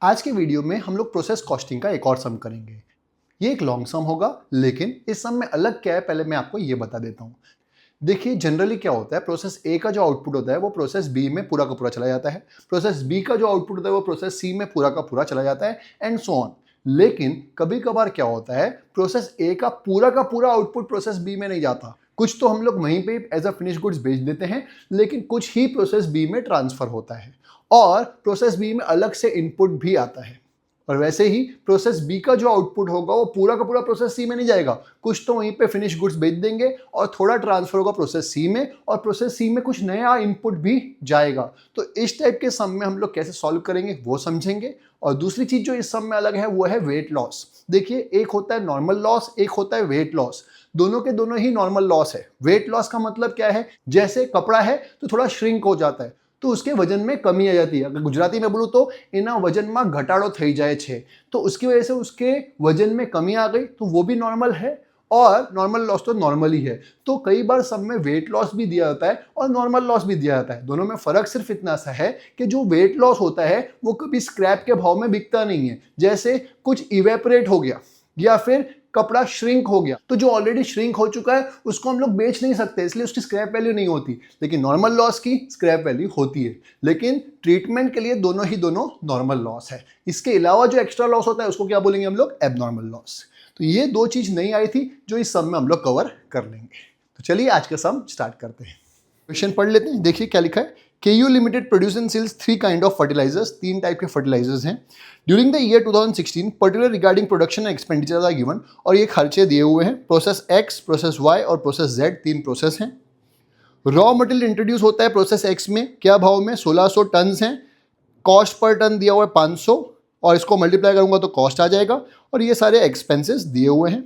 आज के वीडियो में हम लोग प्रोसेस कॉस्टिंग का एक और सम करेंगे। ये एक लॉन्ग सम होगा, लेकिन इस सम में अलग क्या है पहले मैं आपको ये बता देता हूँ। देखिए जनरली क्या होता है, प्रोसेस ए का जो आउटपुट होता है वो प्रोसेस बी में पूरा का पूरा चला जाता है, प्रोसेस बी का जो आउटपुट होता है वो प्रोसेस सी में पूरा का पूरा चला जाता है एंड सो ऑन। लेकिन कभी कभार क्या होता है, प्रोसेस ए का पूरा आउटपुट प्रोसेस बी में नहीं जाता। कुछ तो हम लोग वहीं पे एज अ फिनिश गुड्स बेच देते हैं, लेकिन कुछ ही प्रोसेस बी में ट्रांसफर होता है और प्रोसेस बी में अलग से इनपुट भी आता है। और वैसे ही प्रोसेस बी का जो आउटपुट होगा वो पूरा का पूरा प्रोसेस सी में नहीं जाएगा, कुछ तो वहीं पे फिनिश गुड्स बेच देंगे और थोड़ा ट्रांसफर होगा प्रोसेस सी में, और प्रोसेस सी में कुछ नया इनपुट भी जाएगा। तो इस टाइप के सम में हम लोग कैसे सॉल्व करेंगे वो समझेंगे। और दूसरी चीज जो इस सम में अलग है वो है वेट लॉस। देखिए, एक होता है नॉर्मल लॉस, एक होता है वेट लॉस। दोनों के दोनों ही नॉर्मल लॉस है। वेट लॉस का मतलब क्या है, जैसे कपड़ा है तो थोड़ा श्रिंक हो जाता है तो उसके वजन में कमी आ जाती है। अगर गुजराती में बोलूँ तो एना वजन में घटाड़ो થઈ જાય છે, तो उसकी वजह से उसके वजन में कमी आ गई, तो वो भी नॉर्मल है। और नॉर्मल लॉस तो नॉर्मल ही है। तो कई बार सब में वेट लॉस भी दिया जाता है और नॉर्मल लॉस भी दिया जाता है। दोनों में फर्क सिर्फ इतना सा है कि जो वेट लॉस होता है वो कभी स्क्रैप के भाव में बिकता नहीं है। जैसे कुछ इवेपोरेट हो गया या फिर कपड़ा श्रिंक हो गया, तो जो ऑलरेडी श्रिंक हो चुका है उसको हम लोग बेच नहीं सकते, इसलिए उसकी स्क्रैप वैल्यू नहीं होती। लेकिन नॉर्मल लॉस की स्क्रैप वैल्यू होती है। लेकिन ट्रीटमेंट के लिए दोनों नॉर्मल लॉस है। इसके अलावा जो एक्स्ट्रा लॉस होता है उसको क्या बोलेंगे हम लोग, एबनॉर्मल लॉस। तो ये दो चीज नहीं आई थी जो इस सम में हम लोग कवर कर लेंगे। तो चलिए आज का सम स्टार्ट करते हैं। क्वेश्चन पढ़ लेते हैं। देखिए क्या लिखा है। KU limited produce and sales 3 kind of fertilisers. 3 type के फर्टिलाइजर्स हैं। During the year 2016 particular regarding production and expenditure are given. और ये खर्चे दिए हुए हैं। प्रोसेस X, प्रोसेस Y और प्रोसेस Z, 3 प्रोसेस हैं। रॉ मटेरियल इंट्रोड्यूस होता है प्रोसेस X में, क्या भाव में, 1600 टन हैं। कॉस्ट पर टन दिया हुआ है 500, और इसको मल्टीप्लाई करूंगा तो कॉस्ट आ जाएगा। और ये सारे एक्सपेंसेस दिए हुए हैं।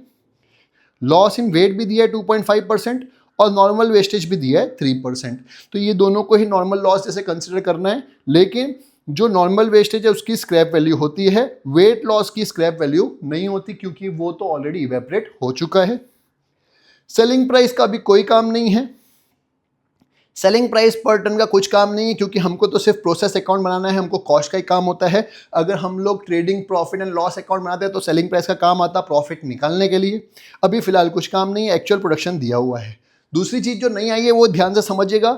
लॉस इन वेट भी दिया है 2.5% और नॉर्मल वेस्टेज भी दिया है 3%। तो ये दोनों को ही नॉर्मल लॉस जैसे कंसिडर करना है। लेकिन जो नॉर्मल वेस्टेज है उसकी स्क्रैप वैल्यू होती है, वेट लॉस की स्क्रैप वैल्यू नहीं होती, क्योंकि वो तो ऑलरेडी इवेपोरेट हो चुका है। सेलिंग प्राइस का भी कोई काम नहीं है। सेलिंग प्राइस पर टन का कुछ काम नहीं है, क्योंकि हमको तो सिर्फ प्रोसेस अकाउंट बनाना है, हमको कॉस्ट का ही काम होता है। अगर हम लोग trading profit and loss account बनाते हैं तो सेलिंग प्राइस का काम आता प्रॉफिट निकालने के लिए। अभी फिलहाल कुछ काम नहीं है, एक्चुअल प्रोडक्शन दिया हुआ है। दूसरी चीज जो नहीं आई है वो ध्यान से समझिएगा।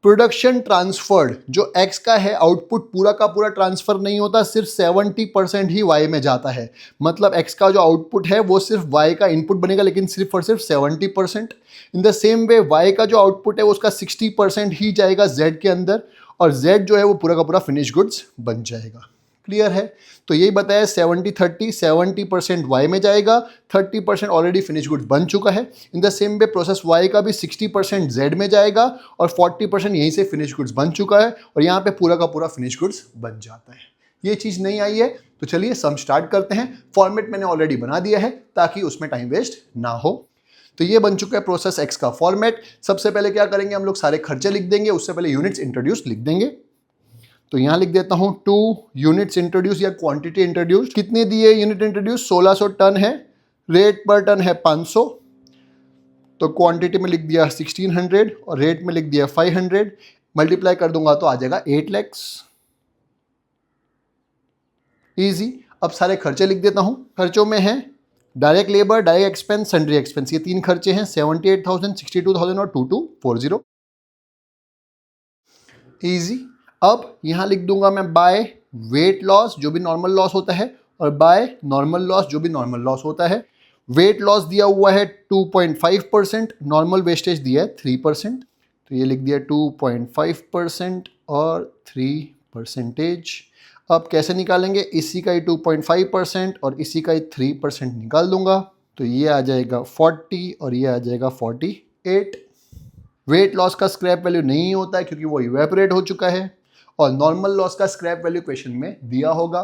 प्रोडक्शन ट्रांसफर्ड जो X का है, आउटपुट पूरा का पूरा ट्रांसफर नहीं होता, सिर्फ 70% ही Y में जाता है। मतलब X का जो आउटपुट है वो सिर्फ Y का इनपुट बनेगा, लेकिन सिर्फ और सिर्फ 70%। In the same way Y का जो आउटपुट है वो उसका 60% ही जाएगा Z के अंदर, और Z जो है वो पूरा का पूरा फिनिश गुड्स बन जाएगा। क्लियर है। तो यही बताया 70-30, 70% Y में जाएगा, 30% ऑलरेडी फिनिश गुड्स बन चुका है। In the same way process Y का भी 60% Z में जाएगा और 40% यहीं से फिनिश गुड्स बन चुका है, और यहाँ पे पूरा का पूरा फिनिश गुड्स बन जाता है। ये चीज़ नहीं आई है। तो चलिए सम स्टार्ट करते हैं। फॉर्मेट मैंने ऑलरेडी बना दिया है ताकि उसमें टाइम वेस्ट ना हो। तो ये बन चुका है प्रोसेस X का फॉर्मेट। सबसे पहले क्या करेंगे, हम लोग सारे खर्चे लिख देंगे, उससे पहले यूनिट्स इंट्रोड्यूस लिख देंगे। तो यहां लिख देता हूं 2 यूनिट्स इंट्रोड्यूस या क्वांटिटी इंट्रोड्यूस। कितने दिए यूनिट इंट्रोड्यूस, 1600 टन है, रेट पर टन है 500। तो क्वांटिटी में लिख दिया 1600 और रेट में लिख दिया 500। मल्टीप्लाई कर दूंगा तो आ जाएगा 8 लाख। इजी। अब सारे खर्चे लिख देता हूं। खर्चों में है direct labour, direct expense, sundry expense. ये 3 खर्चे हैं, 78,000, 62,000 और 2240। इजी। अब यहां लिख दूंगा मैं बाय वेट लॉस जो भी नॉर्मल लॉस होता है, और बाय नॉर्मल लॉस जो भी नॉर्मल लॉस होता है। वेट लॉस दिया हुआ है 2.5%, नॉर्मल वेस्टेज दिया है 3%। तो ये लिख दिया 2.5% और 3%। अब कैसे निकालेंगे, इसी का ही 2.5% और इसी का ही 3% निकाल दूंगा। तो ये आ जाएगा 40 और ये आ जाएगा 48। वेट लॉस का स्क्रैप वैल्यू नहीं होता है क्योंकि वो इवेपोरेट हो चुका है, और नॉर्मल लॉस का स्क्रैप वैल्यू क्वेश्चन में दिया होगा।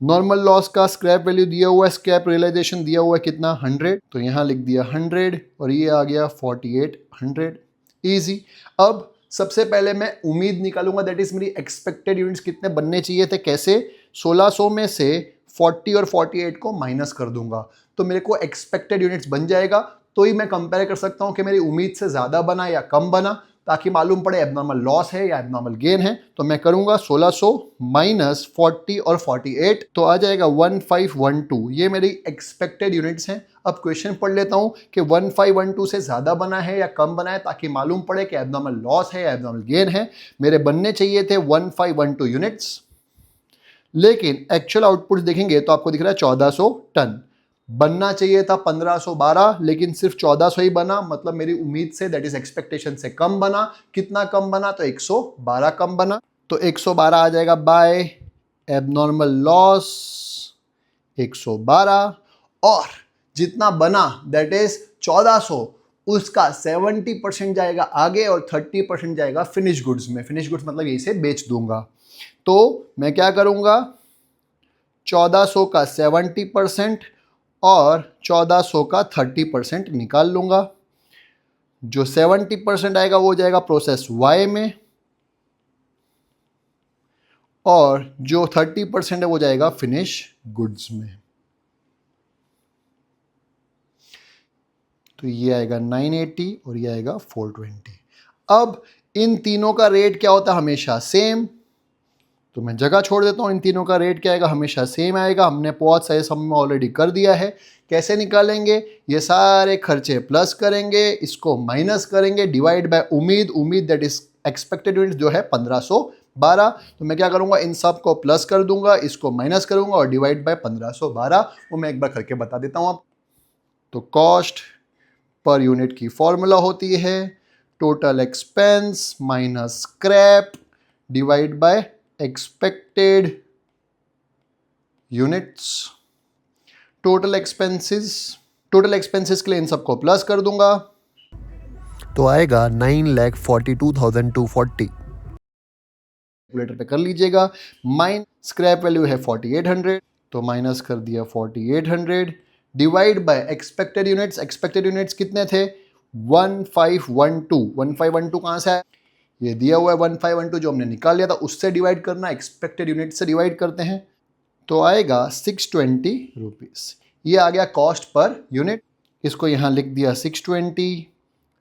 नॉर्मल लॉस का स्क्रैप वैल्यू दिया हुआ है, स्क्रैप रियलाइजेशन दिया हुआ है कितना, 100। तो यहाँ लिख दिया 100 और ये आ गया 4800। इजी। अब सबसे पहले मैं उम्मीद निकालूंगा, दैट इज मेरी एक्सपेक्टेड यूनिट्स कितने बनने चाहिए थे। कैसे, 1600 में से 40 और 48 को माइनस कर दूंगा तो मेरे को एक्सपेक्टेड यूनिट्स बन जाएगा। तो ही मैं कंपेयर कर सकता हूं कि मेरी उम्मीद से ज़्यादा बना या कम बना, ताकि मालूम पड़े एबनॉर्मल लॉस है या एबनॉर्मल गेन है। तो मैं करूंगा 1600 माइनस 40 और 48, तो आ जाएगा 1512। ये मेरी एक्सपेक्टेड यूनिट्स हैं। अब क्वेश्चन पढ़ लेता हूं कि 1512 से ज्यादा बना है या कम बना है, ताकि मालूम पड़े कि एबनॉर्मल लॉस है या एबनॉर्मल गेन है। मेरे बनने चाहिए थे 1512 यूनिट्स, लेकिन एक्चुअल आउटपुट देखेंगे तो आपको दिख रहा है 1400 टन। बनना चाहिए था 1512, लेकिन सिर्फ 1400 ही बना, मतलब मेरी उम्मीद से, दैट इज एक्सपेक्टेशन से कम बना। कितना कम बना? तो 112 कम बना। तो 112 आ जाएगा बाय एबनॉर्मल लॉस 112, और जितना बना दैट इज 1400, उसका 70% जाएगा आगे और 30% जाएगा फिनिश गुड्स में। फिनिश गुड्स मतलब यही से बेच दूंगा। तो मैं क्या करूंगा, 1400 का 70% और 1400 का 30% निकाल लूंगा। जो 70% आएगा वो जाएगा प्रोसेस वाई में, और जो 30% है वो जाएगा फिनिश गुड्स में। तो ये आएगा 980 और ये आएगा 420। अब इन तीनों का रेट क्या होता है? हमेशा सेम। तो मैं जगह छोड़ देता हूं, इन तीनों का रेट क्या आएगा? हमेशा सेम आएगा। हमने बहुत सारे सम में ऑलरेडी कर दिया है। कैसे निकालेंगे? ये सारे खर्चे प्लस करेंगे, इसको माइनस करेंगे, डिवाइड बाय उम्मीद दैट इज एक्सपेक्टेड यूनिट जो है 1512। तो मैं क्या करूंगा, इन सब को प्लस कर दूंगा, इसको माइनस करूंगा और डिवाइड बाय 1512। वो मैं एक बार करके बता देता हूं आप। तो कॉस्ट पर यूनिट की फॉर्मूला होती है total expense minus scrap divide by expected units. Total expenses के लिए इन सबको प्लस कर दूंगा, तो आएगा 9,42,240। कैलकुलेटर पे कर लीजिएगा। माइन स्क्रैप वैल्यू है 4800, तो माइनस कर दिया 4800 divide by expected units. Expected units कितने थे? 1512। 1512 कहां से आया? ये दिया हुआ है 1512 जो हमने निकाल लिया था, उससे डिवाइड करना, एक्सपेक्टेड यूनिट से डिवाइड करते हैं। तो आएगा 620 रुपीज। ये आ गया कॉस्ट पर यूनिट। इसको यहां लिख दिया 620,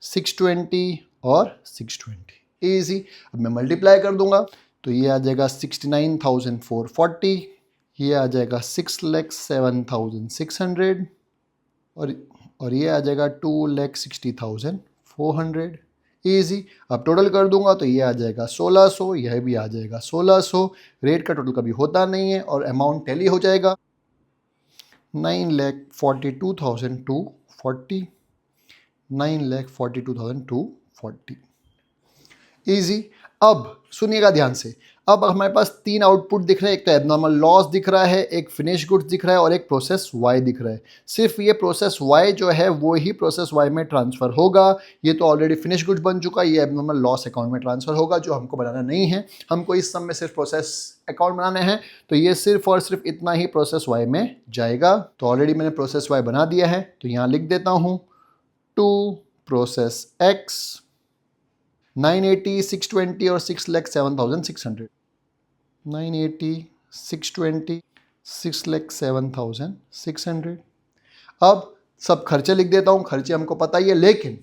620 और 620। इजी। अब मैं मल्टीप्लाई कर दूंगा, तो ये आ जाएगा 69,440, ये आ जाएगा 6,07,600 और ये आ जाएगा 2,60,400। ईजी। अब टोटल कर दूंगा तो ये आ जाएगा 1600, यह भी आ जाएगा 1600। रेट का टोटल कभी होता नहीं है और अमाउंट टैली हो जाएगा 9,42,240, 9,42,240। ईजी। अब सुनिएगा ध्यान से। अब हमारे पास तीन आउटपुट दिख रहे हैं, एक तो एबनॉर्मल लॉस दिख रहा है, एक फिनिश गुड्स दिख रहा है और एक प्रोसेस वाई दिख रहा है। सिर्फ ये प्रोसेस वाई जो है वो ही प्रोसेस वाई में ट्रांसफर होगा। ये तो ऑलरेडी फिनिश गुड्स बन चुका है, ये एबनॉर्मल लॉस अकाउंट में ट्रांसफर होगा, जो हमको बनाना नहीं है। हमको इस सम में सिर्फ प्रोसेस अकाउंट बनाने हैं, तो ये सिर्फ और सिर्फ इतना ही प्रोसेस वाई में जाएगा। तो ऑलरेडी मैंने प्रोसेस वाई बना दिया है, तो यहाँ लिख देता हूँ टू प्रोसेस एक्स 980, 620 और 6,07,600। 980, 620, 6,07,600। अब सब खर्चे लिख देता हूं, खर्चे हमको पता ही है, लेकिन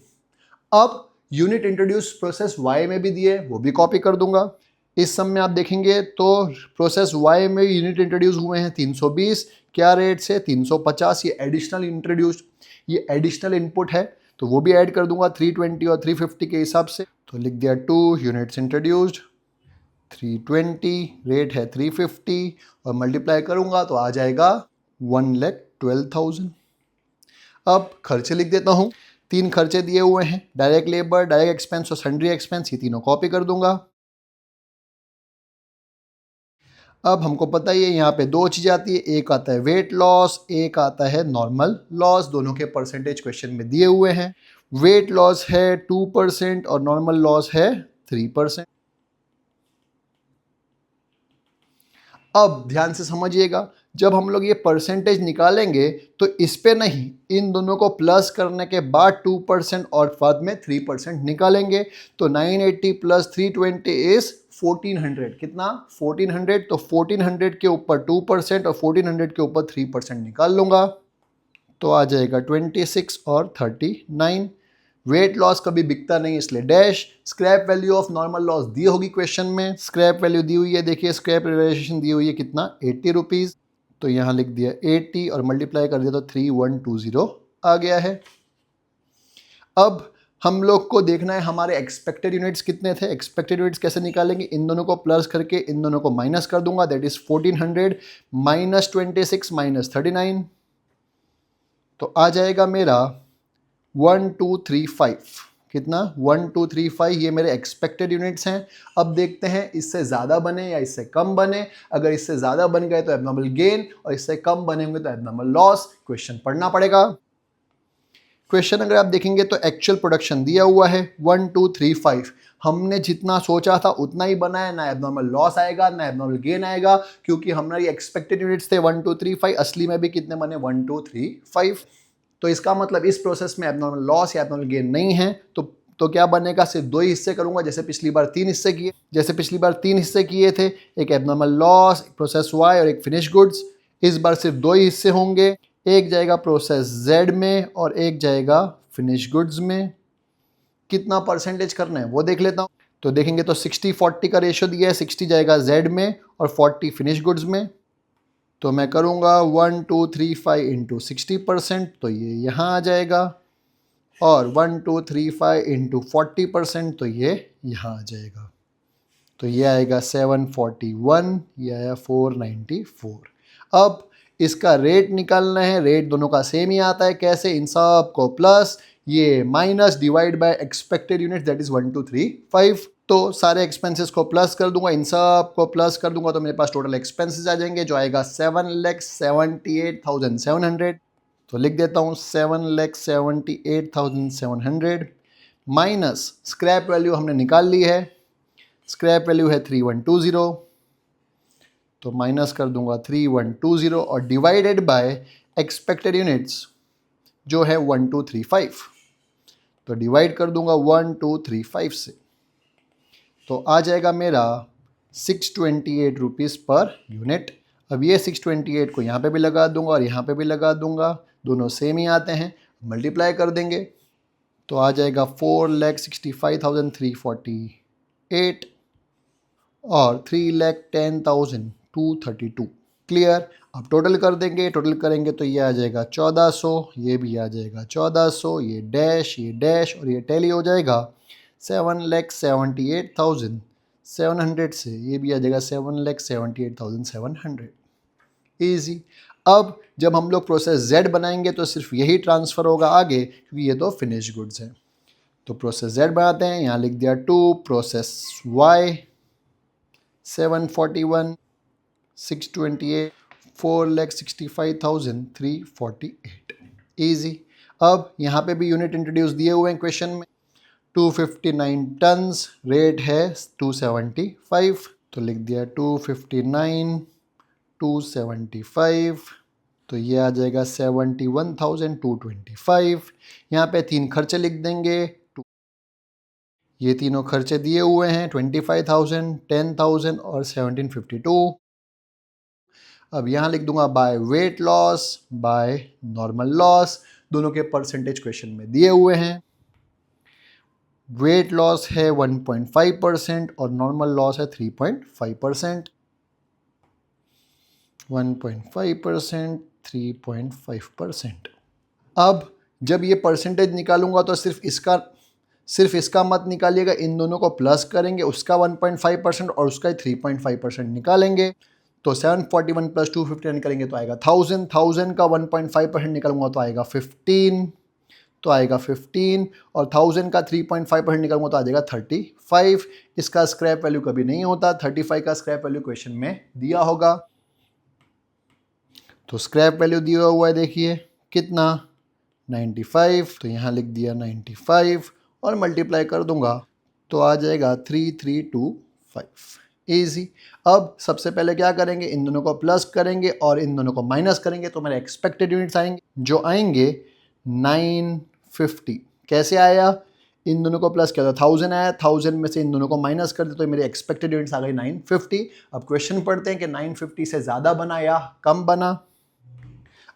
अब यूनिट इंट्रोड्यूस प्रोसेस वाई में भी दिए, वो भी कॉपी कर दूंगा। इस सम में आप देखेंगे तो प्रोसेस वाई में यूनिट इंट्रोड्यूस हुए हैं 320। क्या रेट से? 350। ये एडिशनल इंट्रोड्यूस, ये एडिशनल इनपुट है, तो वो भी ऐड कर दूंगा 320 और 350 के हिसाब से। तो लिख दिया 2 यूनिट्स इंट्रोड्यूस्ड 320, रेट है 350 और मल्टीप्लाई करूंगा तो आ जाएगा 1,12,000। अब खर्चे लिख देता हूं। तीन खर्चे दिए हुए हैं, डायरेक्ट लेबर, डायरेक्ट एक्सपेंस और सन्ड्री एक्सपेंस, ये तीनों कॉपी कर दूंगा। अब हमको पता ही है यहाँ पे दो चीज़ आती है, एक आता है वेट लॉस, एक आता है नॉर्मल लॉस। दोनों के परसेंटेज क्वेश्चन में दिए हुए हैं। वेट लॉस है 2% और नॉर्मल लॉस है 3%। अब ध्यान से समझिएगा, जब हम लोग ये परसेंटेज निकालेंगे तो इस पे नहीं, इन दोनों को प्लस करने के बाद 2% और बाद में 3% निकालेंगे। तो 980 प्लस 320 इज 1400। कितना? 1400। तो 1400 के ऊपर 2% और 1400 के ऊपर 3% निकाल लूंगा, तो आ जाएगा 26 और 39। वेट लॉस कभी बिकता नहीं इसलिए dash. Scrap value of normal loss दी होगी क्वेश्चन में, स्क्रैप वैल्यू दी हुई है, देखिए स्क्रैप रियलाइजेशन दी हुई है कितना 80 रुपीज़, तो यहाँ लिख दिया 80 और मल्टीप्लाई कर दिया तो 3120 आ गया है। अब हम लोग को देखना है हमारे एक्सपेक्टेड यूनिट्स कितने थे। एक्सपेक्टेड यूनिट्स कैसे निकालेंगे, इन दोनों को प्लस करके इन दोनों को माइनस कर दूंगा, दैट इज 1400 माइनस 26 माइनस 39, तो आ जाएगा मेरा 1235। कितना 1235, ये मेरे एक्सपेक्टेड यूनिट्स हैं। अब देखते हैं इससे ज़्यादा बने या इससे कम बने। अगर इससे ज़्यादा बन गए तो एबनॉर्मल गेन और इससे कम बने होंगे तो एबनॉर्मल लॉस। क्वेश्चन पढ़ना पड़ेगा। क्वेश्चन अगर आप देखेंगे तो एक्चुअल प्रोडक्शन दिया हुआ है 1235, हमने जितना सोचा था उतना ही बना है, ना एबनॉर्मल लॉस आएगा ना एबनॉर्मल गेन आएगा, क्योंकि हमारी एक्सपेक्टेड यूनिट्स थे 1235, असली में भी कितने बने 1235। तो इसका मतलब इस प्रोसेस में एबनॉर्मल लॉस या एबनॉर्मल गेन नहीं है। तो क्या बनेगा, सिर्फ दो ही हिस्से करूंगा, जैसे पिछली बार तीन हिस्से किए थे, एक एबनॉर्मल लॉस, एक प्रोसेस वाई और एक फिनिश गुड्स। इस बार सिर्फ दो ही हिस्से होंगे, एक जाएगा प्रोसेस जेड में और एक जाएगा फिनिश गुड्स में। कितना परसेंटेज करना है वो देख लेता हूँ। तो देखेंगे तो 60-40 का रेशियो दिया है, 60 जाएगा जेड में और 40 फिनिश गुड्स में। तो मैं करूँगा 1235 इंटू 60%, तो ये यहाँ आ जाएगा, और 1235 इंटू 40%, तो ये यहाँ आ जाएगा। तो ये आएगा 741, ये आया 494। अब इसका रेट निकालना है, रेट दोनों का सेम ही आता है। कैसे, इन सब को प्लस, ये minus, divide by expected unit that is 1235। तो सारे एक्सपेंसेस को प्लस कर दूंगा, इन सब को प्लस कर दूंगा, तो मेरे पास टोटल एक्सपेंसेस आ जाएंगे जो आएगा 7,78,700। तो लिख देता हूँ 7,78,700 माइनस स्क्रैप वैल्यू हमने निकाल ली है, स्क्रैप वैल्यू है 3120, तो माइनस कर दूंगा 3120 और डिवाइडेड बाय एक्सपेक्टेड यूनिट्स जो है 1235, तो डिवाइड कर दूंगा 1235 से, तो आ जाएगा मेरा 628 रुपीज़ पर यूनिट। अब ये 628 को यहाँ पे भी लगा दूंगा और यहाँ पे भी लगा दूंगा, दोनों सेम ही आते हैं, मल्टीप्लाई कर देंगे तो आ जाएगा 4,65,348 और 3,10,232। क्लियर। अब टोटल कर देंगे, टोटल करेंगे तो ये आ जाएगा 1400, ये भी आ जाएगा 1400, ये डैश और ये टैली हो जाएगा 7,78,700 से, ये भी आ जाएगा 7,78,700। ईजी। अब जब हम लोग प्रोसेस जेड बनाएंगे तो सिर्फ यही ट्रांसफ़र होगा आगे, क्योंकि ये तो फिनिश गुड्स हैं। तो प्रोसेस जेड बनाते हैं, यहाँ लिख दिया 2, प्रोसेस वाई 741, 628, 4,65,348। ईजी। अब यहाँ पे भी यूनिट इंट्रोड्यूस दिए हुए हैं क्वेश्चन में, 259 टन्स, रेट है 275, तो लिख दिया 259 275, तो ये आ जाएगा 71,225। यहाँ पे तीन खर्चे लिख देंगे, ये तीनों खर्चे दिए हुए हैं 25,000, 10,000 और 1752। अब यहाँ लिख दूंगा by weight loss, by normal loss, दोनों के परसेंटेज क्वेश्चन में दिए हुए हैं। वेट लॉस है 1.5% और नॉर्मल लॉस है 3.5%। 1.5%, 3.5%। अब जब ये परसेंटेज निकालूंगा तो सिर्फ इसका मत निकालिएगा, इन दोनों को प्लस करेंगे, उसका 1.5% और उसका 3.5% निकालेंगे। तो 741 प्लस 259 करेंगे तो आएगा 1000 का 1.5% निकालूंगा तो आएगा 15, और 1000 का 3.5% निकालूंगा तो आ जाएगा 35। इसका स्क्रैप वैल्यू कभी नहीं होता, 35 का स्क्रैप वैल्यू क्वेश्चन में दिया होगा। तो स्क्रैप वैल्यू दिया हुआ है, देखिए कितना 95, तो यहाँ लिख दिया 95 और मल्टीप्लाई कर दूंगा तो आ जाएगा 3325। ईजी। अब सबसे पहले क्या करेंगे, इन दोनों को प्लस करेंगे और इन दोनों को माइनस करेंगे, तो मेरे एक्सपेक्टेड यूनिट्स आएंगे जो आएंगे 950। कैसे आया, इन दोनों को प्लस किया था 1000 आया, 1000 में से इन दोनों को माइनस कर दे तो मेरे एक्सपेक्टेड यूनिट्स आ गए 950। अब क्वेश्चन पढ़ते हैं कि 950 से ज़्यादा बना या कम बना।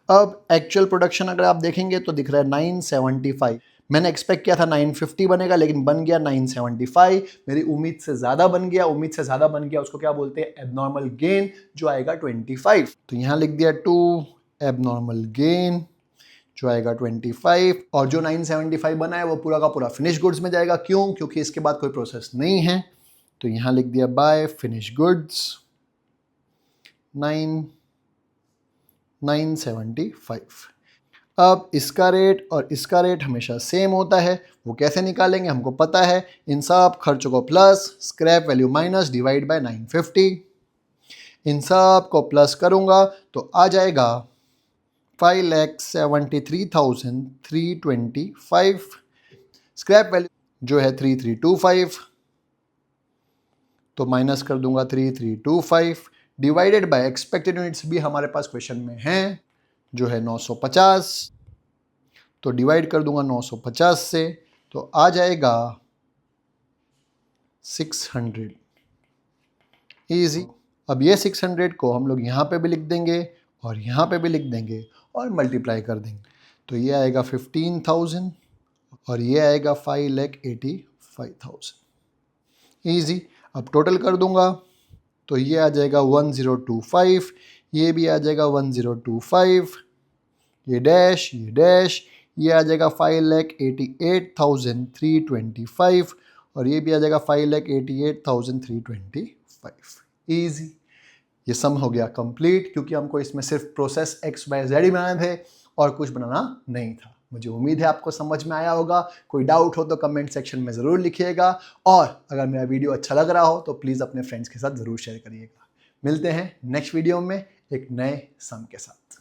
अब एक्चुअल प्रोडक्शन अगर आप देखेंगे तो दिख रहा है 975, मैंने एक्सपेक्ट किया था 950 बनेगा, लेकिन बन गया 975। मेरी उम्मीद से ज़्यादा बन गया। उम्मीद से ज़्यादा बन गया उसको क्या बोलते हैं? एबनॉर्मल गेन, जो आएगा 25। तो यहाँ लिख दिया 2 एबनॉर्मल गेन, जो आएगा 25। और जो 975 बना है वो पूरा का पूरा फिनिश गुड्स में जाएगा। क्यों? क्योंकि इसके बाद कोई प्रोसेस नहीं है। तो यहाँ लिख दिया बाय फिनिश गुड्स 975। अब इसका रेट और इसका रेट हमेशा सेम होता है। वो कैसे निकालेंगे? हमको पता है, इन सब खर्चों को plus, scrap value minus, divide by 950। इन सब को प्लस करूंगा तो आ जाएगा 5,73,325। स्क्रैप वैल्यू जो है 3325, तो माइनस कर दूंगा 3325, डिवाइडेड बाय एक्सपेक्टेड यूनिट्स भी हमारे पास क्वेश्चन में है, जो है 950। तो डिवाइड कर दूंगा 950 से, तो आ जाएगा 600। इजी। अब ये 600 को हम लोग यहाँ पे भी लिख देंगे और यहाँ पे भी लिख देंगे और मल्टीप्लाई कर देंगे। तो ये आएगा 15,000 और ये आएगा 5,85,000। इजी। अब टोटल कर दूंगा तो ये आ जाएगा 1025, ये भी आ जाएगा 1025, ये डैश, ये डैश, ये आ जाएगा 5,88,325 और ये भी आ जाएगा 5,88,325। ईजी। ये सम हो गया कंप्लीट, क्योंकि हमको इसमें सिर्फ प्रोसेस एक्स वाई जेड ही बनाने थे और कुछ बनाना नहीं था। मुझे उम्मीद है आपको समझ में आया होगा। कोई डाउट हो तो कमेंट सेक्शन में ज़रूर लिखिएगा, और अगर मेरा वीडियो अच्छा लग रहा हो तो प्लीज़ अपने फ्रेंड्स के साथ ज़रूर शेयर करिएगा। मिलते हैं नेक्स्ट वीडियो में एक नए सम के साथ।